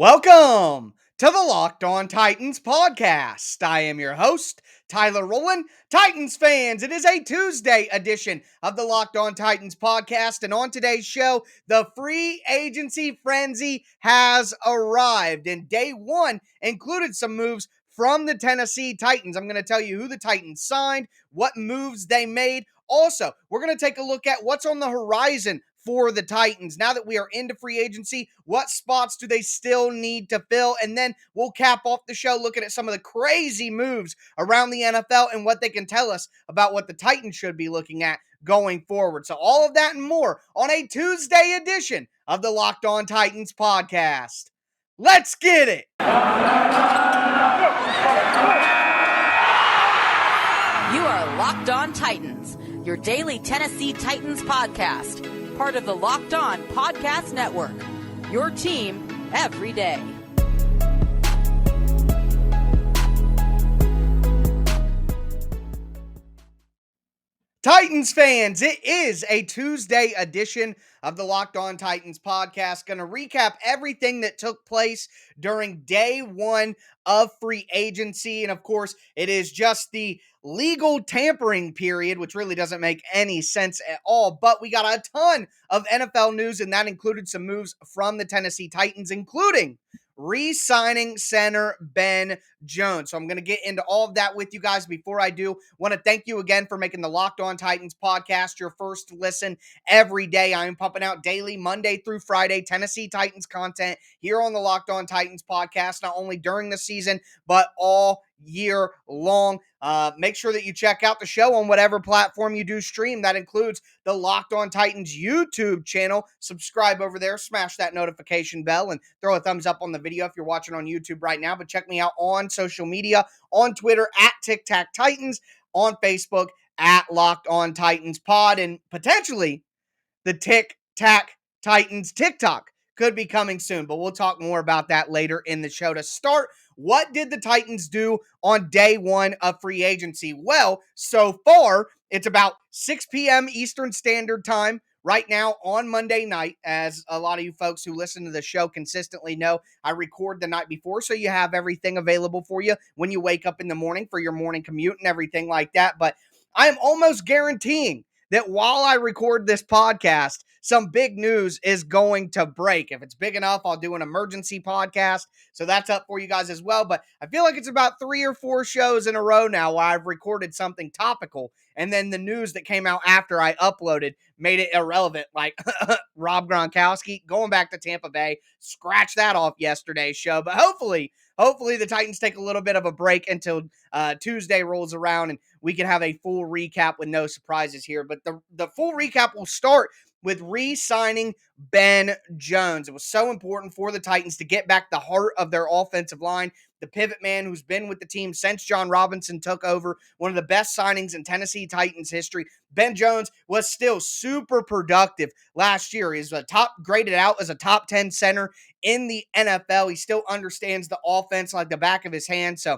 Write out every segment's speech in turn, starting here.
Welcome to the Locked On Titans podcast. I am your host, Tyler Rowland. Titans fans, it is a Tuesday edition of the Locked On Titans podcast. And on today's show, the free agency frenzy has arrived. And day one included some moves from the Tennessee Titans. I'm going to tell you who the Titans signed, what moves they made. Also, we're going to take a look at what's on the horizon for the Titans. Now that we are into free agency, what spots do they still need to fill? And then we'll cap off the show looking at some of the crazy moves around the NFL and what they can tell us about what the Titans should be looking at going forward. So all of that and more on a Tuesday edition of the Locked On Titans podcast. Let's get it. You are Locked On Titans, your daily Tennessee Titans podcast. Part of the Locked On Podcast Network, your team every day. Titans fans, it is a Tuesday edition of the Locked On Titans podcast. Going to recap everything that took place during day one of free agency. And of course, it is just the legal tampering period, which really doesn't make any sense at all. But we got a ton of NFL news, and that included some moves from the Tennessee Titans, including re-signing center Ben Jones. So I'm going to get into all of that with you guys. Before I do, want to thank you again for making the Locked On Titans podcast your first listen every day. I am pumping out daily, Monday through Friday, Tennessee Titans content here on the Locked On Titans podcast, not only during the season, but all year long. Make sure that you check out the show on whatever platform you do stream. That includes the Locked On Titans YouTube channel. Subscribe over there, smash that notification bell, and throw a thumbs up on the video if you're watching on YouTube right now. But check me out on social media, on Twitter at Tic Tac Titans, on Facebook at Locked On Titans Pod, and potentially the Tic Tac Titans TikTok could be coming soon, but we'll talk more about that later in the show. To start, what did the Titans do on day one of free agency? Well, so far, it's about 6 p.m. Eastern Standard Time right now on Monday night. As a lot of you folks who listen to the show consistently know, I record the night before, so you have everything available for you when you wake up in the morning for your morning commute and everything like that. But I am almost guaranteeing that while I record this podcast, some big news is going to break. If it's big enough, I'll do an emergency podcast. So that's up for you guys as well. But I feel like it's about 3 or 4 shows in a row now where I've recorded something topical, and then the news that came out after I uploaded made it irrelevant. Like Rob Gronkowski going back to Tampa Bay, scratch that off yesterday's show. But hopefully the Titans take a little bit of a break until Tuesday rolls around and we can have a full recap with no surprises here. But the full recap will start with re-signing Ben Jones. It was so important for the Titans to get back the heart of their offensive line, the pivot man who's been with the team since John Robinson took over, one of the best signings in Tennessee Titans history. Ben Jones was still super productive last year. He's graded out as a top 10 center in the NFL. He still understands the offense like the back of his hand. So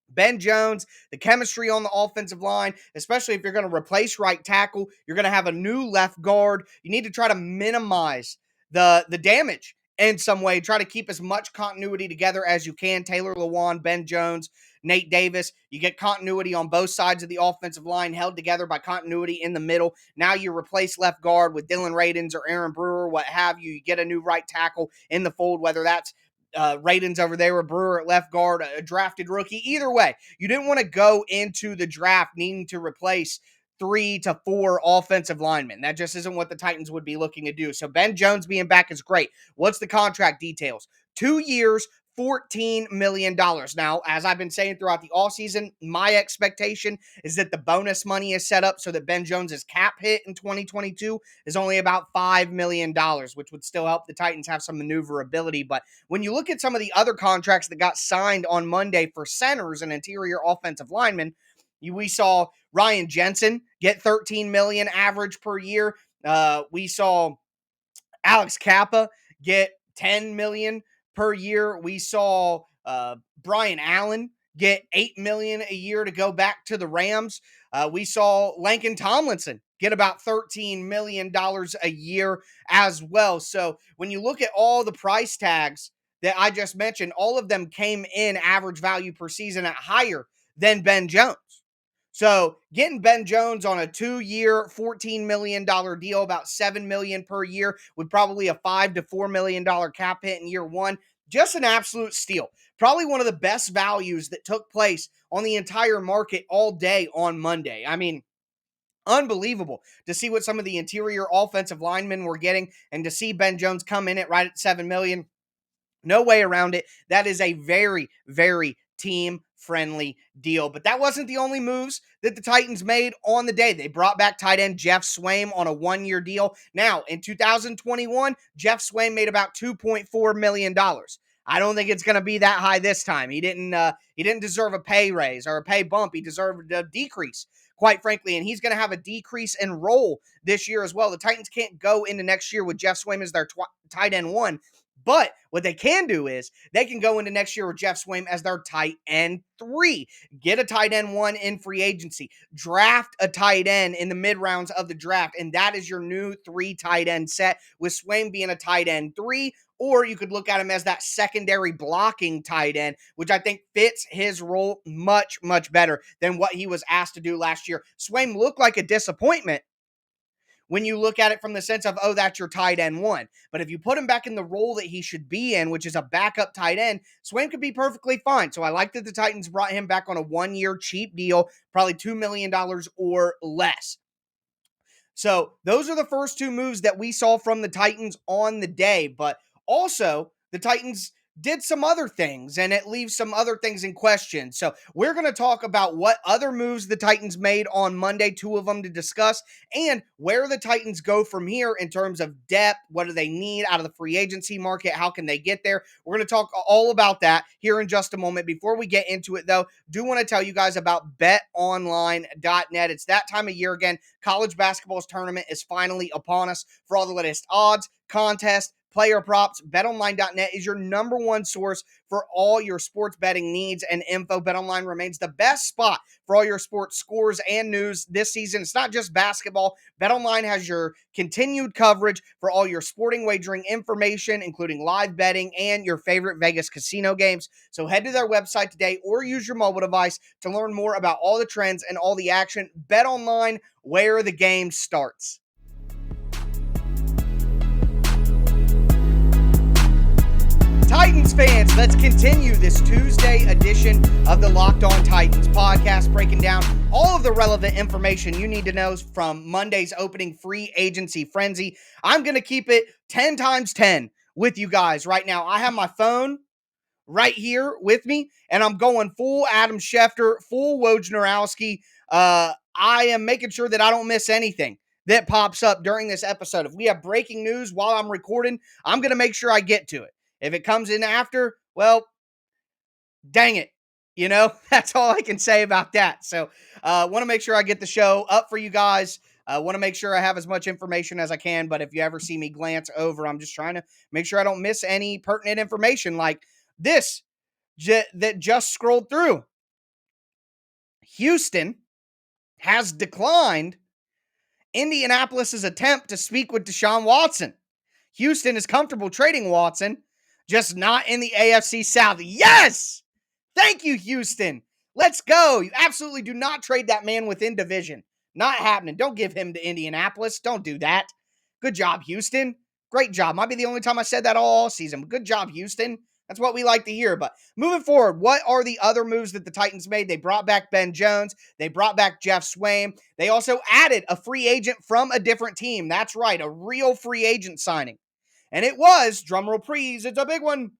Ben Jones, the chemistry on the offensive line, especially if you're going to replace right tackle, you're going to have a new left guard. You need to try to minimize the damage in some way. Try to keep as much continuity together as you can. Taylor Lewan, Ben Jones, Nate Davis. You get continuity on both sides of the offensive line held together by continuity in the middle. Now you replace left guard with Dylan Radins or Aaron Brewer, what have you. You get a new right tackle in the fold, whether that's Radins over there with Brewer at left guard, a drafted rookie. Either way, you didn't want to go into the draft needing to replace 3 to 4 offensive linemen. That just isn't what the Titans would be looking to do. So Ben Jones being back is great. What's the contract details? 2 years, $14 million. Now, as I've been saying throughout the offseason, my expectation is that the bonus money is set up so that Ben Jones's cap hit in 2022 is only about $5 million, which would still help the Titans have some maneuverability. But when you look at some of the other contracts that got signed on Monday for centers and interior offensive linemen, we saw Ryan Jensen get $13 million average per year. We saw Alex Kappa get $10 million per year. We saw Brian Allen get $8 million a year to go back to the Rams. We saw Laken Tomlinson get about $13 million a year as well. So when you look at all the price tags that I just mentioned, all of them came in average value per season at higher than Ben Jones. So getting Ben Jones on a 2-year, $14 million deal, about $7 million per year, with probably a $5 to $4 million cap hit in year one, just an absolute steal. Probably one of the best values that took place on the entire market all day on Monday. I mean, unbelievable to see what some of the interior offensive linemen were getting, and to see Ben Jones come in at right at $7 million. No way around it. That is a very, very team friendly deal. But that wasn't the only moves that the Titans made on the day. They brought back tight end Geoff Swaim on a 1-year deal. Now, in 2021, Geoff Swaim made about $2.4 million. I don't think it's going to be that high this time. He didn't deserve a pay raise or a pay bump. He deserved a decrease, quite frankly, and he's going to have a decrease in role this year as well. The Titans can't go into next year with Geoff Swaim as their tight end one. But what they can do is they can go into next year with Geoff Swaim as their tight end 3. Get a tight end 1 in free agency. Draft a tight end in the mid rounds of the draft. And that is your new 3 tight end set, with Swaim being a tight end 3. Or you could look at him as that secondary blocking tight end, which I think fits his role much, much better than what he was asked to do last year. Swaim looked like a disappointment when you look at it from the sense of, oh, that's your tight end 1. But if you put him back in the role that he should be in, which is a backup tight end, Swaim could be perfectly fine. So I like that the Titans brought him back on a 1-year cheap deal, probably $2 million or less. So those are the first 2 moves that we saw from the Titans on the day. But also, the Titans did some other things, and it leaves some other things in question. So we're going to talk about what other moves the Titans made on Monday, 2 of them to discuss, and where the Titans go from here in terms of depth. What do they need out of the free agency market? How can they get there? We're going to talk all about that here in just a moment. Before we get into it, though, do want to tell you guys about betonline.net. It's that time of year again. College basketball's tournament is finally upon us. For all the latest odds, contests, player props, betonline.net is your number one source for all your sports betting needs and info. BetOnline remains the best spot for all your sports scores and news this season. It's not just basketball. BetOnline has your continued coverage for all your sporting wagering information, including live betting and your favorite Vegas casino games. So head to their website today or use your mobile device to learn more about all the trends and all the action. BetOnline, where the game starts. Titans fans, let's continue this Tuesday edition of the Locked On Titans podcast, breaking down all of the relevant information you need to know from Monday's opening free agency frenzy. I'm going to keep it 10 times 10 with you guys right now. I have my phone right here with me, and I'm going full Adam Schefter, full Wojnarowski. I am making sure that I don't miss anything that pops up during this episode. If we have breaking news while I'm recording, I'm going to make sure I get to it. If it comes in after, well, dang it. You know, that's all I can say about that. So want to make sure I get the show up for you guys. Want to make sure I have as much information as I can. But if you ever see me glance over, I'm just trying to make sure I don't miss any pertinent information like this that just scrolled through. Houston has declined Indianapolis's attempt to speak with Deshaun Watson. Houston is comfortable trading Watson, just not in the AFC South. Yes! Thank you, Houston. Let's go. You absolutely do not trade that man within division. Not happening. Don't give him to Indianapolis. Don't do that. Good job, Houston. Great job. Might be the only time I said that all season. But good job, Houston. That's what we like to hear. But moving forward, what are the other moves that the Titans made? They brought back Ben Jones. They brought back Geoff Swaim. They also added a free agent from a different team. That's right, a real free agent signing. And it was, drumroll please, it's a big one.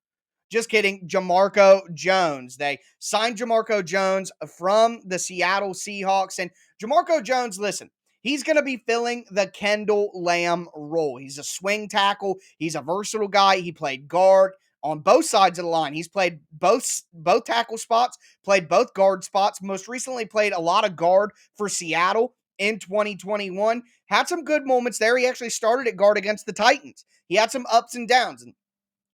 Just kidding, Jamarco Jones. They signed Jamarco Jones from the Seattle Seahawks. And Jamarco Jones, listen, he's going to be filling the Kendall Lamb role. He's a swing tackle. He's a versatile guy. He played guard on both sides of the line. He's played both tackle spots, played both guard spots, most recently played a lot of guard for Seattle in 2021. Had some good moments there. He actually started at guard against the Titans. He had some ups and downs. And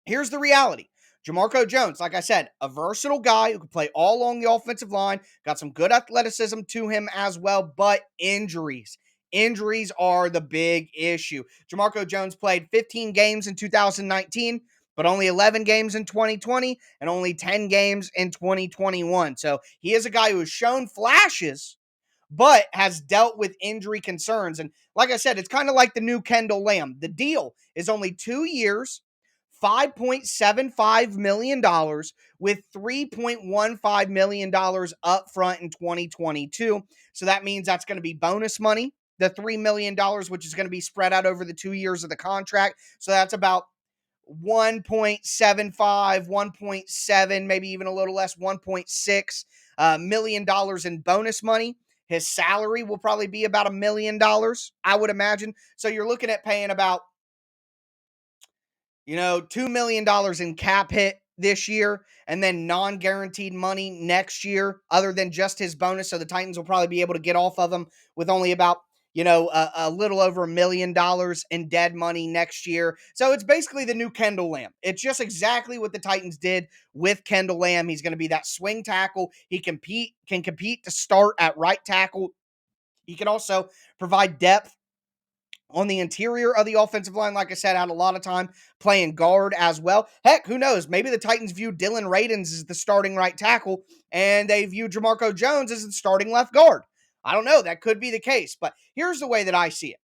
here's the reality. Jamarco Jones, like I said, a versatile guy who can play all along the offensive line, got some good athleticism to him as well, but injuries. Injuries are the big issue. Jamarco Jones played 15 games in 2019, but only 11 games in 2020 and only 10 games in 2021. So he is a guy who has shown flashes, but has dealt with injury concerns. And like I said, it's kind of like the new Kendall Lamb. The deal is only 2 years, $5.75 million with $3.15 million up front in 2022. So that means that's going to be bonus money, the $3 million, which is going to be spread out over the 2 years of the contract. So that's about 1.75, 1.7, maybe even a little less, $1.6 million in bonus money. His salary will probably be about $1 million, I would imagine. So you're looking at paying about, $2 million in cap hit this year and then non-guaranteed money next year other than just his bonus. So the Titans will probably be able to get off of him with only about, a little over $1 million in dead money next year. So it's basically the new Kendall Lamb. It's just exactly what the Titans did with Kendall Lamb. He's going to be that swing tackle. He can compete to start at right tackle. He can also provide depth on the interior of the offensive line. Like I said, had a lot of time playing guard as well. Heck, who knows? Maybe the Titans view Dylan Radins as the starting right tackle, and they view Jamarco Jones as the starting left guard. I don't know. That could be the case, but here's the way that I see it.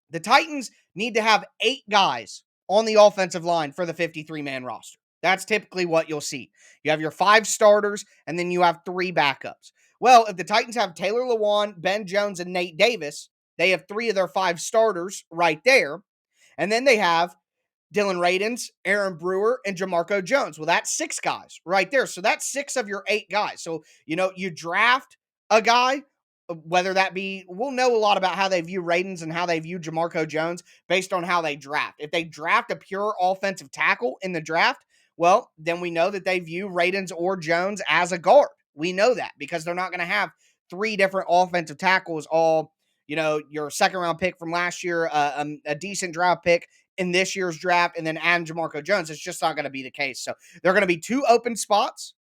The Titans need to have 8 guys on the offensive line for the 53-man roster. That's typically what you'll see. You have your 5 starters, and then you have 3 backups. Well, if the Titans have Taylor Lewan, Ben Jones, and Nate Davis, they have 3 of their 5 starters right there. And then they have Dylan Radins, Aaron Brewer, and Jamarco Jones. Well, that's 6 guys right there. So that's 6 of your 8 guys. So, you draft a guy, whether that be, we'll know a lot about how they view Radins and how they view Jamarco Jones based on how they draft. If they draft a pure offensive tackle in the draft, well, then we know that they view Radins or Jones as a guard. We know that because they're not going to have 3 different offensive tackles, all, your second round pick from last year, a decent draft pick in this year's draft, and then add Jamarco Jones. It's just not going to be the case. So there are going to be 2 open spots,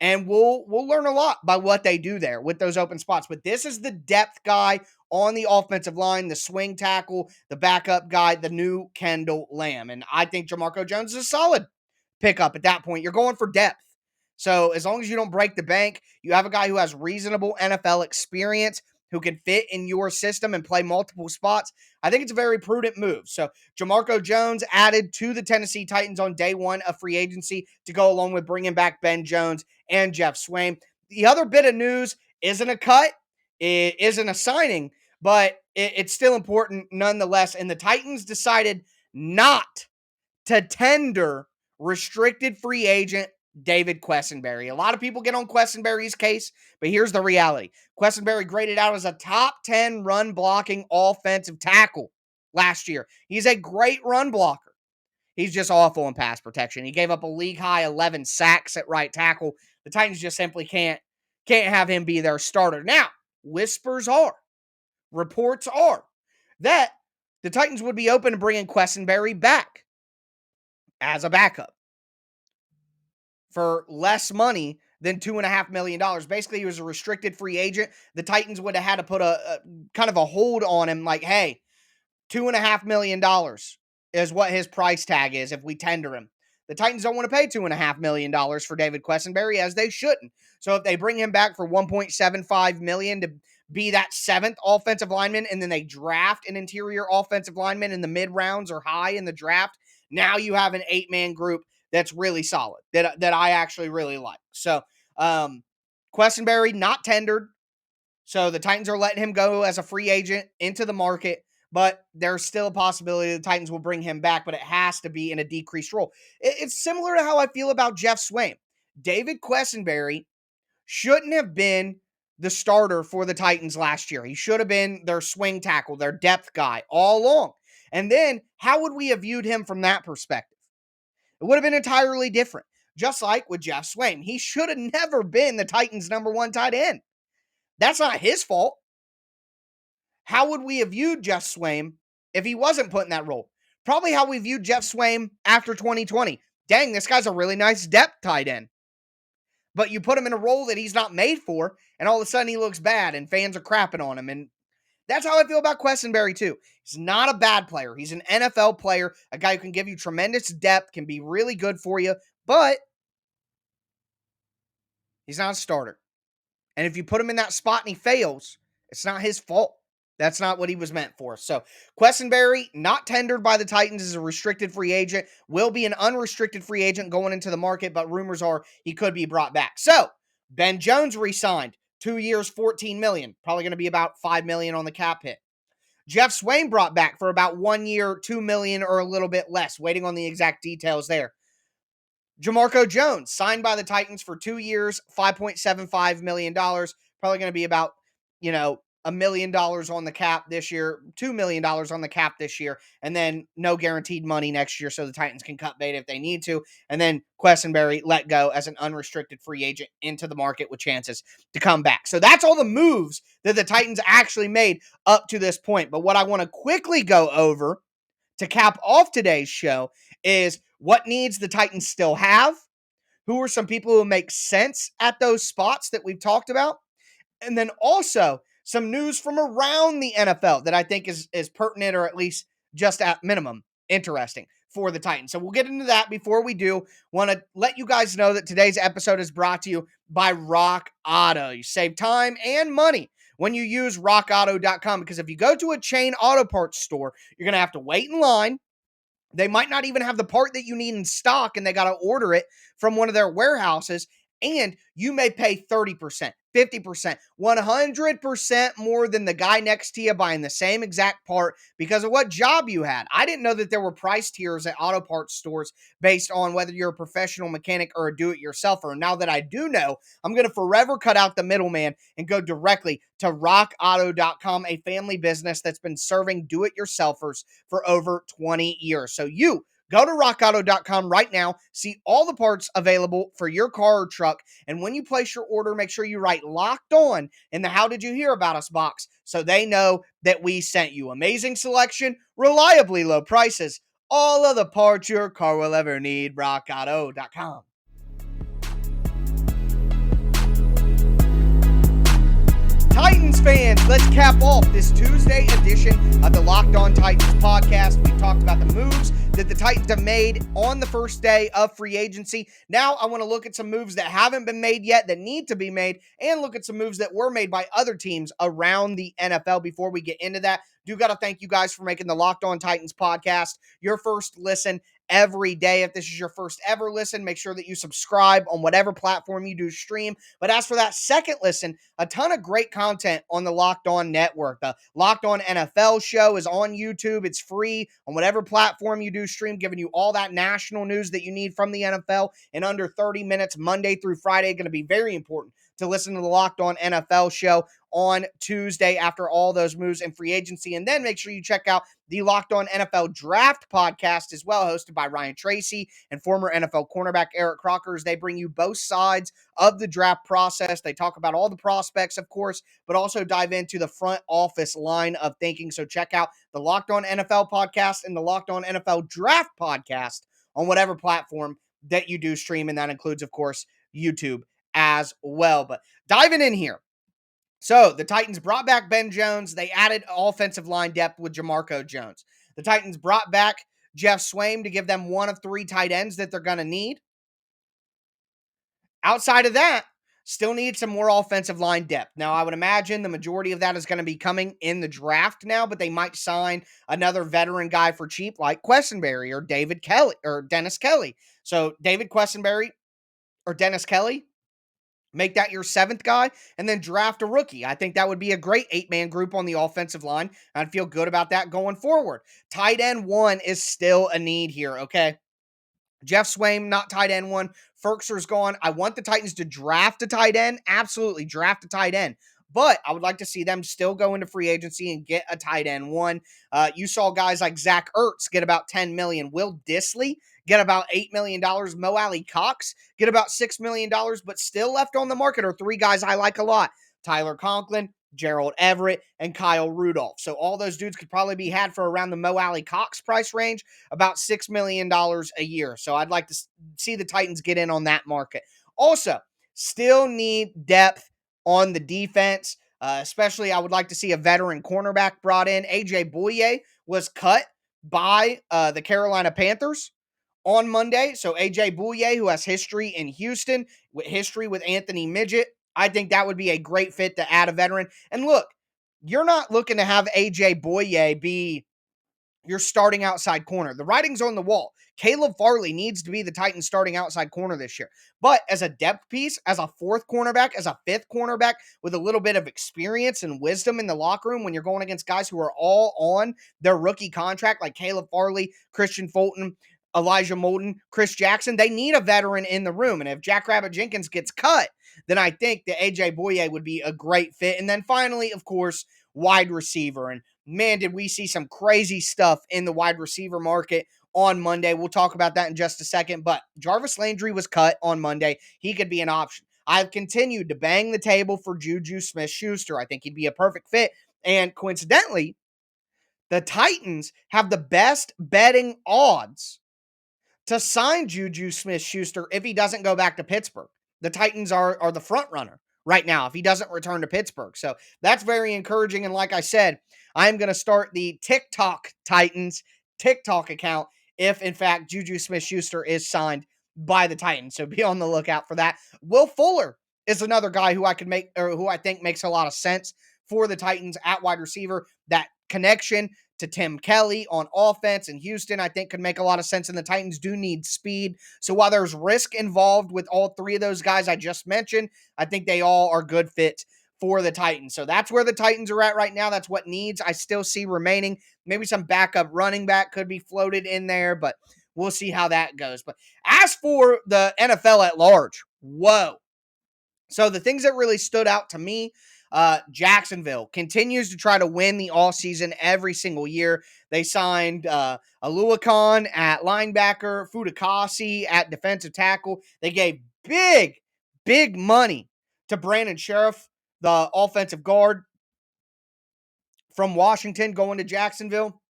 and we'll learn a lot by what they do there with those open spots. But this is the depth guy on the offensive line, the swing tackle, the backup guy, the new Kendall Lamb. And I think Jamarco Jones is a solid pickup at that point. You're going for depth. So as long as you don't break the bank, you have a guy who has reasonable NFL experience, who can fit in your system and play multiple spots. I think it's a very prudent move. So Jamarco Jones added to the Tennessee Titans on day 1 of free agency to go along with bringing back Ben Jones and Geoff Swaim. The other bit of news isn't a cut, it isn't a signing, but it's still important nonetheless. And the Titans decided not to tender restricted free agent David Quessenberry. A lot of people get on Quessenberry's case, but here's the reality. Quessenberry graded out as a top 10 run blocking offensive tackle last year. He's a great run blocker. He's just awful in pass protection. He gave up a league high 11 sacks at right tackle. The Titans just simply can't have him be their starter. Now, reports are that the Titans would be open to bringing Quessenberry back as a backup for less money than $2.5 million. Basically, he was a restricted free agent. The Titans would have had to put a kind of a hold on him, like, hey, $2.5 million is what his price tag is if we tender him. The Titans don't want to pay $2.5 million for David Quessenberry, as they shouldn't. So if they bring him back for $1.75 million to be that 7th offensive lineman, and then they draft an interior offensive lineman in the mid rounds or high in the draft, now you have an 8-man group that's really solid, that I actually really like. So Quessenberry not tendered. So the Titans are letting him go as a free agent into the market, but there's still a possibility the Titans will bring him back, but it has to be in a decreased role. It's similar to how I feel about Geoff Swaim. David Quessenberry shouldn't have been the starter for the Titans last year. He should have been their swing tackle, their depth guy all along. And then how would we have viewed him from that perspective? It would have been entirely different. Just like with Geoff Swaim. He should have never been the Titans' number 1 tight end. That's not his fault. How would we have viewed Geoff Swaim if he wasn't put in that role? Probably how we viewed Geoff Swaim after 2020. Dang, this guy's a really nice depth tight end. But you put him in a role that he's not made for, and all of a sudden he looks bad, and fans are crapping on him. And That's how I feel about Quessenberry, too. He's not a bad player. He's an NFL player, a guy who can give you tremendous depth, can be really good for you, but he's not a starter. And if you put him in that spot and he fails, it's not his fault. That's not what he was meant for. So, Quessenberry, not tendered by the Titans as a restricted free agent, will be an unrestricted free agent going into the market, but rumors are he could be brought back. So, Ben Jones re-signed, 2 years, $14 million, probably going to be about $5 million on the cap hit. Geoff Swaim brought back for about 1 year, $2 million or a little bit less, waiting on the exact details there. Jamarco Jones signed by the Titans for 2 years, $5.75 million. Probably going to be about, $1 million on the cap this year, $2 million on the cap this year, and then no guaranteed money next year so the Titans can cut bait if they need to. And then Quessenberry let go as an unrestricted free agent into the market with chances to come back. So that's all the moves that the Titans actually made up to this point. But what I want to quickly go over to cap off today's show is what needs the Titans still have, who are some people who make sense at those spots that we've talked about, and then also some news from around the NFL that I think is pertinent, or at least just at minimum interesting for the Titans. So we'll get into that. Before we do, want to let you guys know that today's episode is brought to you by Rock Auto. You save time and money when you use rockauto.com, because if you go to a chain auto parts store, you're going to have to wait in line. They might not even have the part that you need in stock, and they got to order it from one of their warehouses. And you may pay 30%, 50%, 100% more than the guy next to you buying the same exact part because of what job you had. I didn't know that there were price tiers at auto parts stores based on whether you're a professional mechanic or a do-it-yourselfer. Now that I do know, I'm going to forever cut out the middleman and go directly to rockauto.com, a family business that's been serving do-it-yourselfers for over 20 years. So you go to rockauto.com right now, see all the parts available for your car or truck, and when you place your order, make sure you write "Locked On" in the "How did you hear about us" box so they know that we sent you. Amazing selection, reliably low prices, all of the parts your car will ever need. rockauto.com. Titans fans, let's cap off this Tuesday edition of the Locked On Titans podcast. We've talked about the moves that the Titans have made on the first day of free agency. Now I want to look at some moves that haven't been made yet that need to be made, and look at some moves that were made by other teams around the NFL. Before we get into that, do got to thank you guys for making the Locked On Titans podcast your first listen every day. If this is your first ever listen, make sure that you subscribe on whatever platform you do stream. But as for that second listen, a ton of great content on the Locked On Network. The Locked On NFL show is on YouTube. It's free on whatever platform you do stream, giving you all that national news that you need from the NFL in under 30 minutes, Monday through Friday. Going to be very important to listen to the Locked On NFL show on Tuesday after all those moves in free agency. And then make sure you check out the Locked On NFL Draft podcast as well, hosted by Ryan Tracy and former NFL cornerback Eric Crocker. They bring you both sides of the draft process. They talk about all the prospects, of course, but also dive into the front office line of thinking. So check out the Locked On NFL podcast and the Locked On NFL Draft podcast on whatever platform that you do stream. And that includes, of course, YouTube as well. But diving in here. So the Titans brought back Ben Jones. They added offensive line depth with Jamarco Jones. The Titans brought back Geoff Swaim to give them one of 3 tight ends that they're going to need. Outside of that, still need some more offensive line depth. Now, I would imagine the majority of that is going to be coming in the draft now, but they might sign another veteran guy for cheap like Quessenberry or David Kelly or Dennis Kelly. So David Quessenberry or Dennis Kelly, make that your 7th guy, and then draft a rookie. I think that would be a great 8-man group on the offensive line. I'd feel good about that going forward. Tight end 1 is still a need here, okay? Geoff Swaim, not tight end 1. Ferkser's gone. I want the Titans to draft a tight end. Absolutely, draft a tight end. But I would like to see them still go into free agency and get a tight end 1. You saw guys like Zach Ertz get about $10 million. Will Dissly get about $8 million. Mo Alley Cox get about $6 million, but still left on the market are 3 guys I like a lot. Tyler Conklin, Gerald Everett, and Kyle Rudolph. So all those dudes could probably be had for around the Mo Alley Cox price range, about $6 million a year. So I'd like to see the Titans get in on that market. Also, still need depth on the defense. Especially, I would like to see a veteran cornerback brought in. AJ Bouye was cut by the Carolina Panthers on Monday. So AJ Bouye, who has history in Houston, with history with Anthony Midget, I think that would be a great fit to add a veteran. And look, you're not looking to have AJ Bouye be your starting outside corner. The writing's on the wall. Caleb Farley needs to be the Titans starting outside corner this year. But as a depth piece, as a fourth cornerback, as a fifth cornerback with a little bit of experience and wisdom in the locker room when you're going against guys who are all on their rookie contract, like Caleb Farley, Christian Fulton, Elijah Molden, Chris Jackson, they need a veteran in the room. And if Jackrabbit Jenkins gets cut, then I think that AJ Bouye would be a great fit. And then finally, of course, wide receiver. And man, did we see some crazy stuff in the wide receiver market on Monday. We'll talk about that in just a second. But Jarvis Landry was cut on Monday. He could be an option. I've continued to bang the table for Juju Smith-Schuster. I think he'd be a perfect fit. And coincidentally, the Titans have the best betting odds to sign Juju Smith-Schuster if he doesn't go back to Pittsburgh. The Titans are the front runner right now if he doesn't return to Pittsburgh. So that's very encouraging. And like I said, I'm going to start the TikTok Titans TikTok account if, in fact, Juju Smith-Schuster is signed by the Titans. So be on the lookout for that. Will Fuller is another guy who who I think makes a lot of sense for the Titans at wide receiver. That connection to Tim Kelly on offense in Houston, I think could make a lot of sense. And the Titans do need speed. So while there's risk involved with all three of those guys I just mentioned, I think they all are good fits for the Titans. So that's where the Titans are at right now. That's what needs I still see remaining. Maybe some backup running back could be floated in there, but we'll see how that goes. But as for the NFL at large, whoa. So the things that really stood out to me, Jacksonville continues to try to win the offseason every single year. They signed Aluakon at linebacker, Fudakasi at defensive tackle. They gave big money to Brandon Sheriff, the offensive guard from Washington, going to Jacksonville.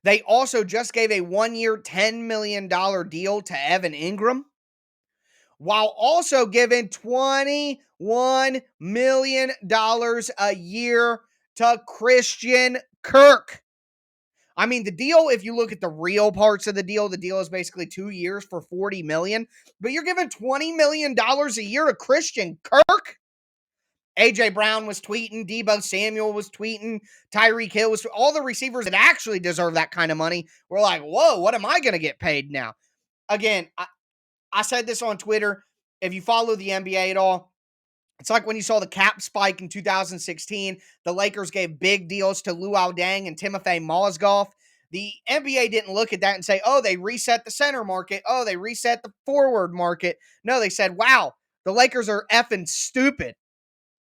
They also just gave a 1-year, $10 million deal to Evan Ingram, while also giving $21 million a year to Christian Kirk. I mean, the deal, if you look at the real parts of the deal is basically 2 years for $40 million, but you're giving $20 million a year to Christian Kirk? A.J. Brown was tweeting, Deebo Samuel was tweeting, Tyreek Hill was, all the receivers that actually deserve that kind of money were like, whoa, what am I going to get paid now? Again, I said this on Twitter. If you follow the NBA at all, it's like when you saw the cap spike in 2016, the Lakers gave big deals to Luol Deng and Timofey Mozgov. The NBA didn't look at that and say, oh, they reset the center market. Oh, they reset the forward market. No, they said, wow, the Lakers are effing stupid.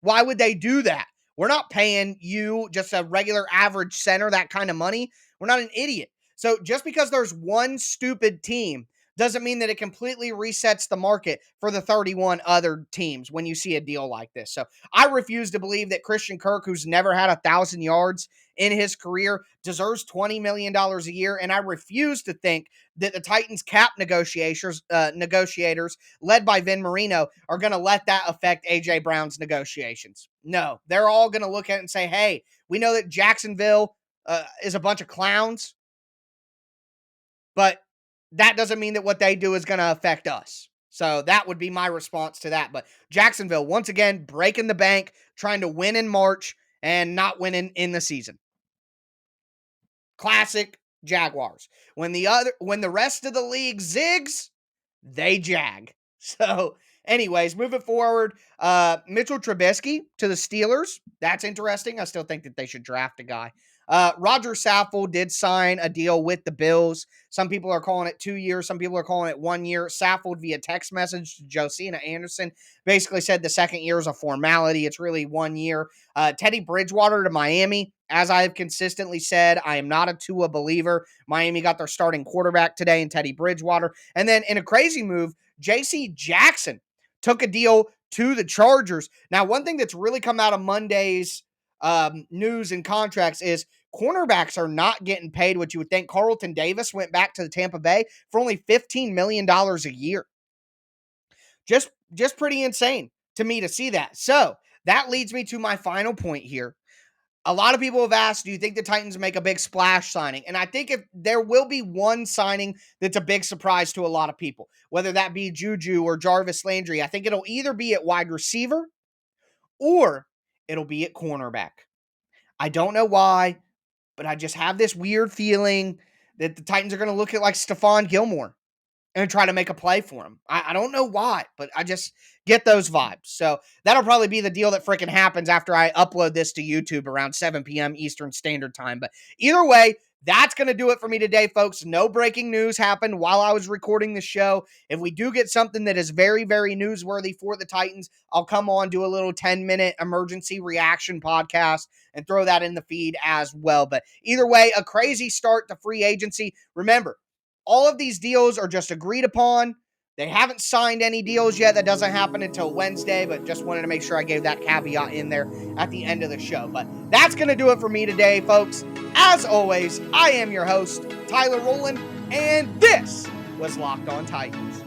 Why would they do that? We're not paying you, just a regular average center, that kind of money. We're not an idiot. So just because there's one stupid team doesn't mean that it completely resets the market for the 31 other teams when you see a deal like this. So I refuse to believe that Christian Kirk, who's never had 1,000 yards in his career, deserves $20 million a year. And I refuse to think that the Titans cap negotiators led by Vin Marino are going to let that affect A.J. Brown's negotiations. No, they're all going to look at it and say, hey, we know that Jacksonville is a bunch of clowns, but that doesn't mean that what they do is going to affect us. So that would be my response to that. But Jacksonville, once again, breaking the bank, trying to win in March and not winning in the season. Classic Jaguars. When the rest of the league zigs, they jag. So anyways, moving forward, Mitchell Trubisky to the Steelers. That's interesting. I still think that they should draft a guy. Roger Saffold did sign a deal with the Bills. Some people are calling it 2 years. Some people are calling it 1 year. Saffold, via text message to Josina Anderson, basically said the second year is a formality. It's really 1 year. Teddy Bridgewater to Miami. As I have consistently said, I am not a Tua believer. Miami got their starting quarterback today in Teddy Bridgewater. And then in a crazy move, J.C. Jackson took a deal to the Chargers. Now, one thing that's really come out of Monday's news and contracts is cornerbacks are not getting paid what you would think. Carlton Davis went back to the Tampa Bay for only $15 million a year. Just pretty insane to me to see that. So that leads me to my final point here. A lot of people have asked, do you think the Titans make a big splash signing? And I think if there will be one signing that's a big surprise to a lot of people, whether that be Juju or Jarvis Landry, I think it'll either be at wide receiver or it'll be at cornerback. I don't know why, but I just have this weird feeling that the Titans are going to look at like Stephon Gilmore and try to make a play for him. I don't know why, but I just get those vibes. So that'll probably be the deal that freaking happens after I upload this to YouTube around 7 p.m. Eastern Standard Time. But either way, that's going to do it for me today, folks. No breaking news happened while I was recording the show. If we do get something that is very, very newsworthy for the Titans, I'll come on, do a little 10-minute emergency reaction podcast and throw that in the feed as well. But either way, a crazy start to free agency. Remember, all of these deals are just agreed upon. They haven't signed any deals yet. That doesn't happen until Wednesday, but just wanted to make sure I gave that caveat in there at the end of the show. But that's going to do it for me today, folks. As always, I am your host, Tyler Rowland, and this was Locked On Titans.